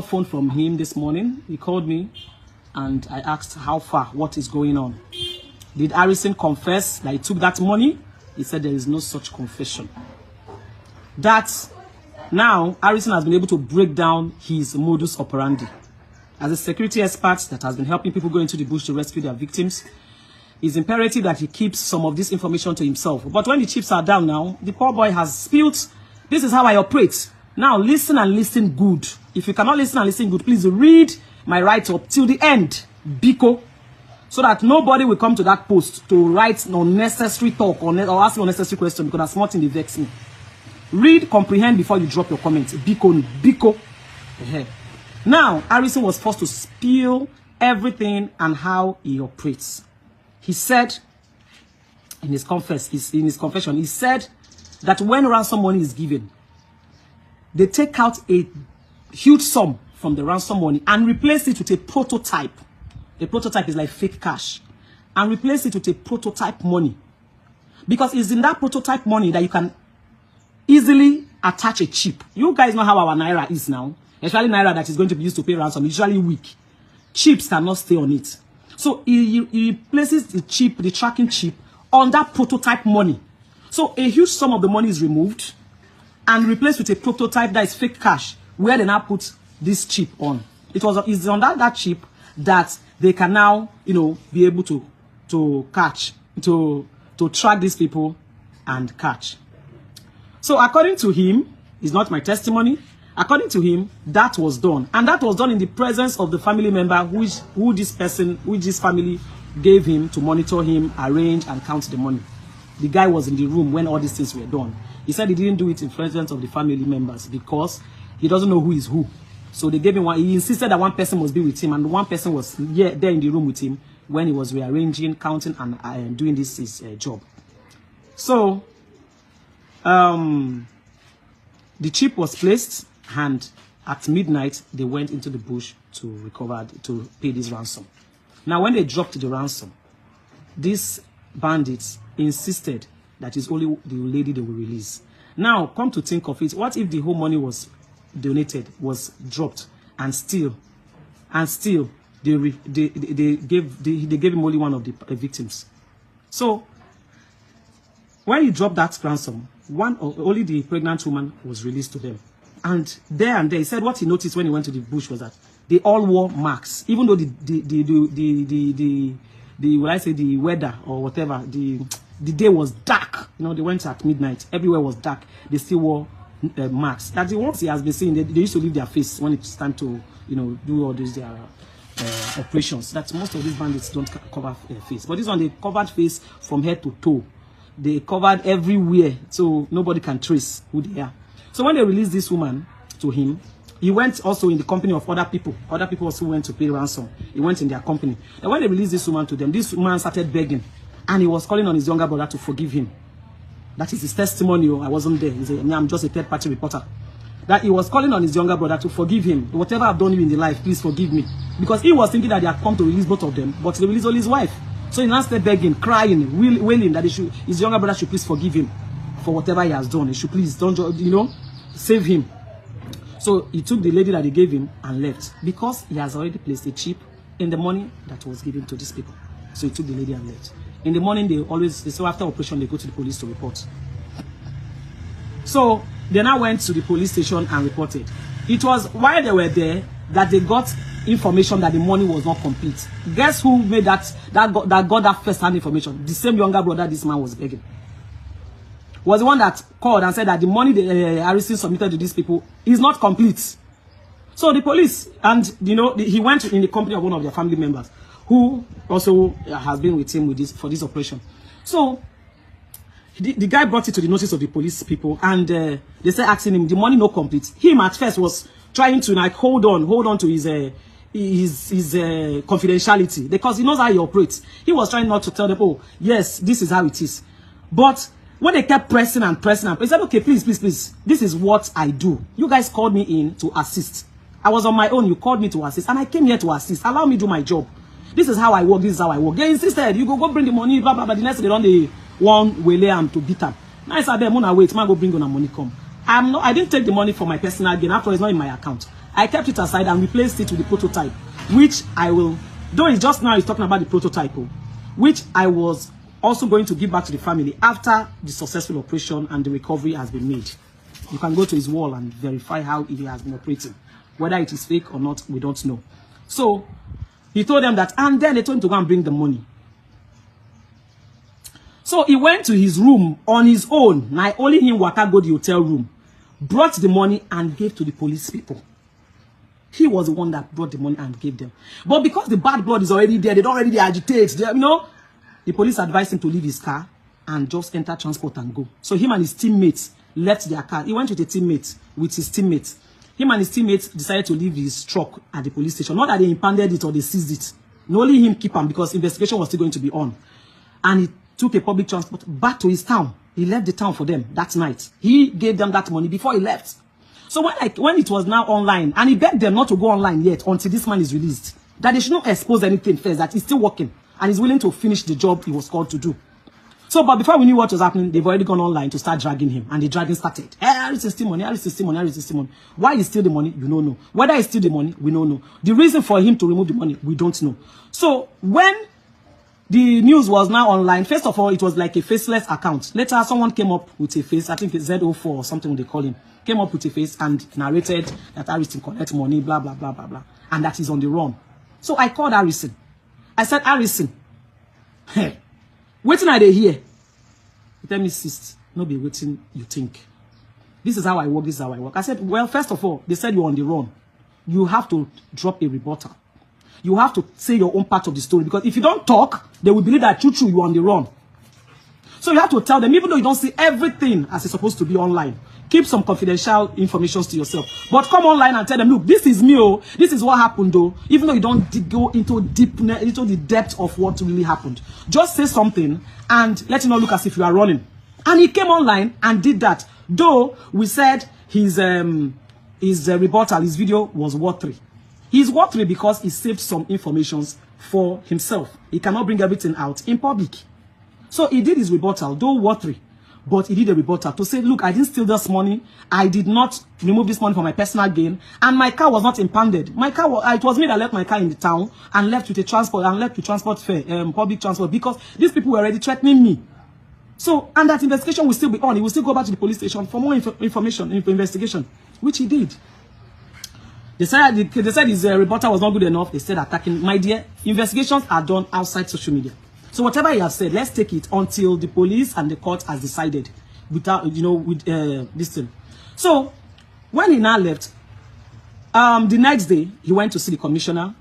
Phone from him this morning. He called me and I asked how far, what is going on. Did Harrison confess that he took that money? He said there is no such confession. That now Harrison has been able to break down his modus operandi. As a security expert that has been helping people go into the bush to rescue their victims, it's imperative that he keeps some of this information to himself. But when the chips are down now, the poor boy has spilled, this is how I operate. Now listen and listen good. If you cannot listen and listen good, please read my write-up till the end, Biko, so that nobody will come to that post to write unnecessary talk or ask unnecessary question, because that's not in the vex me. Read, comprehend before you drop your comments. Biko. Now, Harrison was forced to spill everything and how he operates. He said in his confession, he said that when ransom money is given, they take out a huge sum from the ransom money and replace it with a prototype. A prototype is like fake cash. And replace it with a prototype money. Because it's in that prototype money that you can easily attach a chip. You guys know how our Naira is now. Especially Naira that is going to be used to pay ransom. Usually weak. Chips cannot stay on it. So he places the chip, the tracking chip, on that prototype money. So a huge sum of the money is removed and replaced with a prototype that is fake cash, where they now put this chip on. It's on that chip that they can now, be able to catch, to track these people and catch. So according to him, it's not my testimony. According to him, that was done. And that was done in the presence of the family member who this family gave him to monitor him, arrange, and count the money. The guy was in the room when all these things were done. He said he didn't do it in presence of the family members because he doesn't know who is who. So they gave him one. He insisted that one person must be with him, and one person was there in the room with him when he was rearranging, counting, and doing his job. So the chip was placed, and at midnight they went into the bush to pay this ransom. Now, when they dropped the ransom, these bandits insisted that it's only the lady they will release. Now, come to think of it, what if the whole money was donated, was dropped, and still they gave him only one of the victims? So when he dropped that ransom, only the pregnant woman was released to them. And there, he said what he noticed when he went to the bush was that they all wore masks, even though the weather or whatever, the day was dark. They went at midnight. Everywhere was dark. They still wore masks. That's the ones he has been saying. They used to leave their face when it's time to, do all these operations. That most of these bandits don't cover their face. But this one, they covered face from head to toe. They covered everywhere, so nobody can trace who they are. So when they released this woman to him, he went also in the company of other people. Other people also went to pay ransom. He went in their company. And when they released this woman to them, this woman started begging. And he was calling on his younger brother to forgive him. That is his testimony. I wasn't there. He said, I'm just a third-party reporter. That he was calling on his younger brother to forgive him. Whatever I've done in the life, please forgive me. Because he was thinking that they had come to release both of them, but they released only his wife. So he now started begging, crying, wailing that his younger brother should please forgive him for whatever he has done. He should please, save him. So he took the lady that he gave him and left, because he has already placed a chip in the money that was given to these people. So he took the lady and left. In the morning, so after operation, they go to the police to report. So they now went to the police station and reported. It was while they were there that they got information that the money was not complete. Guess who made that got that first-hand information? The same younger brother this man was begging. Was the one that called and said that the money Harrison submitted to these people is not complete. So the police, and he went in the company of one of their family members, who also has been with him for this operation. So the guy brought it to the notice of the police people, and they said asking him, the money not complete. Him at first was trying to hold on to his confidentiality, because he knows how he operates. He was trying not to tell them, oh yes, this is how it is. But when they kept pressing and pressing, he said, okay, please, this is what I do. You guys called me in to assist. I was on my own. You called me to assist, and I came here to assist. Allow me to do my job. This is how I work. This is how I work. They insisted. You go bring the money. Blah blah blah. The next day they don't one way lay to beat them. Now I said, "Mona wait. Man go bring on money come." I didn't take the money for my personal gain. After all, it's not in my account. I kept it aside and replaced it with the prototype, which I will, though it's just now he's talking about the prototype, which I was also going to give back to the family after the successful operation and the recovery has been made. You can go to his wall and verify how he has been operating. Whether it is fake or not, we don't know. So he told them that, and then they told him to go and bring the money. So he went to his room on his own. Now only him waka go to the hotel room, brought the money and gave to the police people. He was the one that brought the money and gave them. But because the bad blood is already there, they don't already agitate. They, you know, the police advised him to leave his car and just enter transport and go. So him and his teammates left their car. He went with his teammates. Him and his teammates decided to leave his truck at the police station. Not that they impounded it or they seized it. No, only him keep him because investigation was still going to be on. And he took a public transport back to his town. He left the town for them that night. He gave them that money before he left. So when it was now online, and he begged them not to go online yet until this man is released, that they should not expose anything first, that he's still working and he's willing to finish the job he was called to do. So, but before we knew what was happening, they've already gone online to start dragging him, and the dragging started. Harris is stealing money, Harris is stealing money, Harris is stealing money. Why he steal the money, you don't know. Whether he steal the money, we don't know. The reason for him to remove the money, we don't know. So, when the news was now online, first of all, it was like a faceless account. Later, someone came up with a face, I think it's Z04 or something they call him, came up with a face and narrated that Harrison collect money, blah, blah, blah, blah, blah, and that he's on the run. So I called Harrison. I said, Harrison, hey, waiting are they here? He tell me, sis, no be waiting, you think. This is how I work, this is how I work. I said, well, first of all, they said you're on the run. You have to drop a rebuttal. You have to say your own part of the story, because if you don't talk, they will believe that true, you're on the run. So you have to tell them, even though you don't see everything as it's supposed to be online, keep some confidential information to yourself. But come online and tell them, look, this is me, oh, this is what happened, though. Even though you don't go into the depth of what really happened. Just say something and let it not look as if you are running. And he came online and did that. Though we said his rebuttal, his video was worthy. He's worthy because he saved some information for himself. He cannot bring everything out in public. So he did his rebuttal, though worthy. But he did a rebuttal to say, look, I didn't steal this money. I did not remove this money for my personal gain. And my car was not impounded. My car was, it was me that left my car in the town and left with a transport and left with transport fare, public transport, because these people were already threatening me. So, and that investigation will still be on. He will still go back to the police station for more information, investigation, which he did. They said his rebuttal was not good enough. They said attacking. My dear, investigations are done outside social media. So whatever he has said, let's take it until the police and the court has decided without, you know, with this thing. So when he now left, the next day, he went to see the commissioner,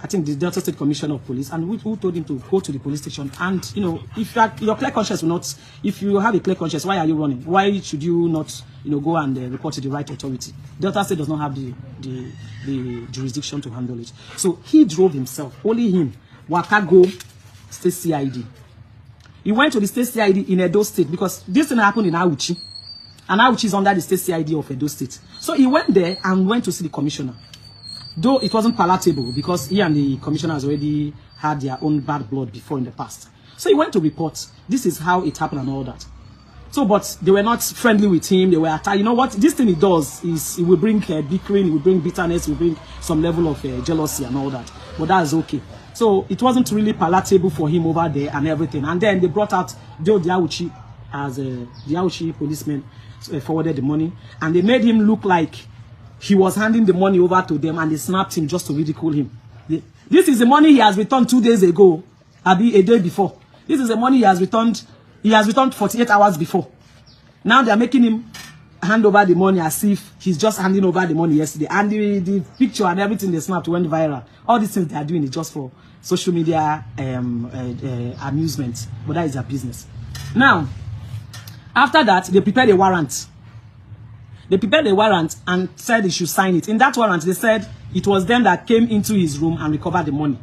I think the Delta State Commissioner of Police, and who told him to go to the police station. And, you know, if your clear conscience will not, if you have a clear conscience, why are you running? Why should you not, you know, go and report to the right authority? Delta State does not have the jurisdiction to handle it. So he drove himself, only him, waka go State CID. He went to the State CID in Edo State because this thing happened in Auchi. And Auchi is under the State CID of Edo State. So he went there and went to see the commissioner. Though it wasn't palatable because he and the commissioner has already had their own bad blood before in the past. So he went to report. This is how it happened and all that. So, but they were not friendly with him. They were attacked. You know what? This thing he does is it will bring bickering, it will bring bitterness, it will bring some level of jealousy and all that. But that's okay. So it wasn't really palatable for him over there and everything. And then they brought out Joe Diauchi as the Diauchi policeman forwarded the money. And they made him look like he was handing the money over to them, and they snapped him just to ridicule him. This is the money he has returned 2 days ago, a day before. This is the money he has returned 48 hours before. Now they are making him hand over the money as if he's just handing over the money yesterday. And the picture and everything they snapped went viral. All these things they are doing is just for social media amusement, but that is their business. Now, after that, they prepared a warrant. They prepared a warrant and said he should sign it. In that warrant, they said it was them that came into his room and recovered the money.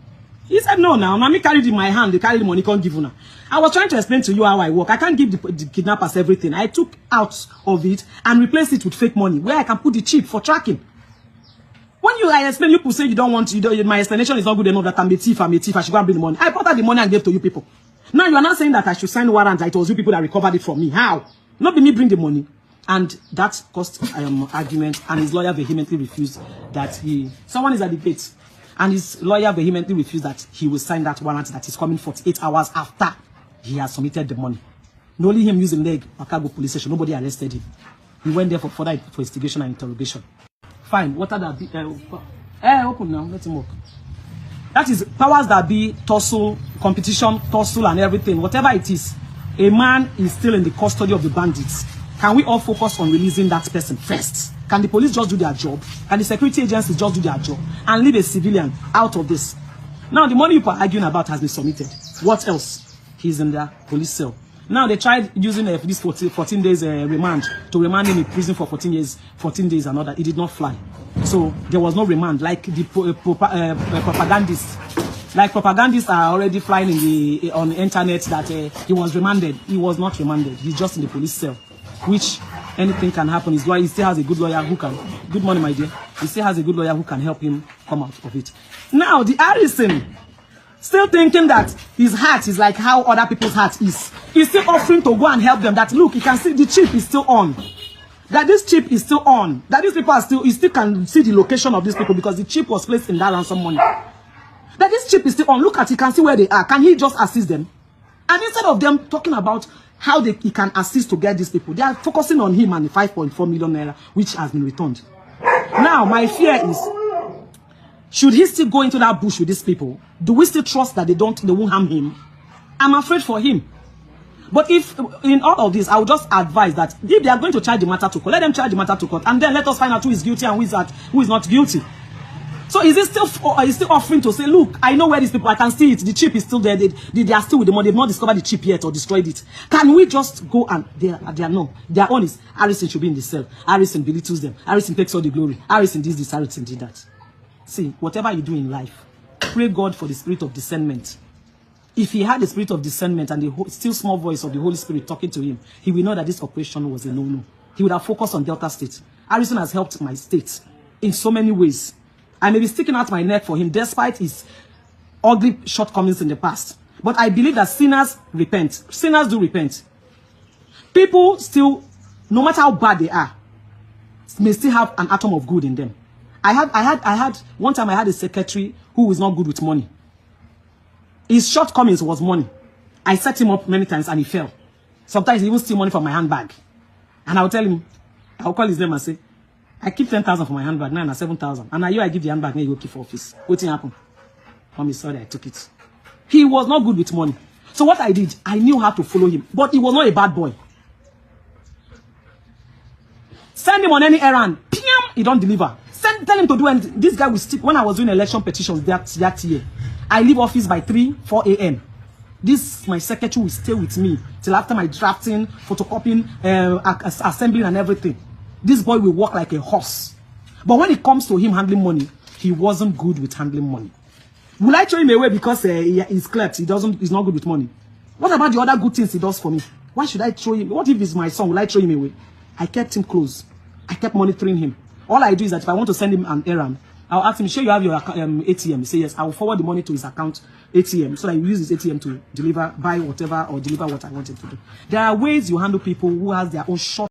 He said, no, now, mommy carried it in my hand. They carried the money, can't give you now. I was trying to explain to you how I work. I can't give the kidnappers everything. I took out of it and replaced it with fake money, where I can put the chip for tracking. When I explain, you people say you don't want, my explanation is not good enough that I'm a thief, I should go and bring the money. I brought out the money and gave to you people. Now you are not saying that I should sign warrant that it was you people that recovered it from me. How? Not be me bring the money. And that caused argument, and his lawyer vehemently refused that someone is at the gate, and his lawyer vehemently refused that he will sign that warrant that is coming 48 hours after he has submitted the money. Not only him using leg, Akago police station, nobody arrested him. He went there for further investigation and interrogation. Fine, what are that? Open now, let him walk. That is powers that be, tussle, competition, tussle and everything, whatever it is. A man is still in the custody of the bandits. Can we all focus on releasing that person first? Can the police just do their job? Can the security agencies just do their job and leave a civilian out of this? Now, the money people are arguing about has been submitted. What else? He's in the police cell. Now, they tried using this 14 days remand to remand him in prison for 14 days and all that. It did not fly. So, there was no remand like the propagandists. Like propagandists are already flying on the internet that he was remanded. He was not remanded. He's just in the police cell, which anything can happen. His lawyer, he still has a good lawyer who can. Good morning, my dear. He still has a good lawyer who can help him come out of it. Now, the Harrison, still thinking that his heart is like how other people's heart is. He's still offering to go and help them. That look, you can see the chip is still on. That this chip is still on. That these people are still, you still can see the location of these people because the chip was placed in that ransom money. That this chip is still on. Look at, you can see where they are. Can he just assist them? And instead of them talking about how he can assist to get these people, they are focusing on him and the 5.4 million naira, which has been returned. Now, my fear is, should he still go into that bush with these people? Do we still trust that they won't harm him? I'm afraid for him. But if, in all of this, I would just advise that if they are going to charge the matter to court, let them charge the matter to court, and then let us find out who is guilty and who is not guilty. So is it still offering to say, look, I know where these people, I can see it, the chip is still there, they are still with the money, they've not discovered the chip yet or destroyed it. Can we just go and, no, their own is, Harrison should be in the cell, Harrison belittles them, Harrison takes all the glory, Harrison this, Harrison did that. See, whatever you do in life, pray God for the spirit of discernment. If he had the spirit of discernment and the still small voice of the Holy Spirit talking to him, he will know that this operation was a no-no. He would have focused on Delta State. Harrison has helped my state in so many ways. I may be sticking out my neck for him despite his ugly shortcomings in the past. But I believe that sinners repent. Sinners do repent. People still, no matter how bad they are, may still have an atom of good in them. One time I had a secretary who was not good with money. His shortcomings was money. I set him up many times and he fell. Sometimes he even steal money from my handbag. And I'll tell him, I'll call his name and say, I keep 10,000 for my handbag, now 7,000. And now I give the handbag, now you go keep for office. What thing happened? Mommy, sorry, I took it. He was not good with money. So what I did, I knew how to follow him. But he was not a bad boy. Send him on any errand. Piam, he don't deliver. Tell him to do anything. This guy will stick. When I was doing election petitions that year, I leave office by 4 a.m. This, my secretary will stay with me till after my drafting, photocopying, assembling and everything. This boy will walk like a horse. But when it comes to him handling money, he wasn't good with handling money. Will I throw him away because he's clept? He's not good with money. What about the other good things he does for me? Why should I throw him? What if he's my son? Will I throw him away? I kept him close. I kept monitoring him. All I do is that if I want to send him an errand, I'll ask him, sure you have your ATM? He say yes. I will forward the money to his account ATM so that he will use his ATM to buy whatever or deliver what I want him to do. There are ways you handle people who has their own short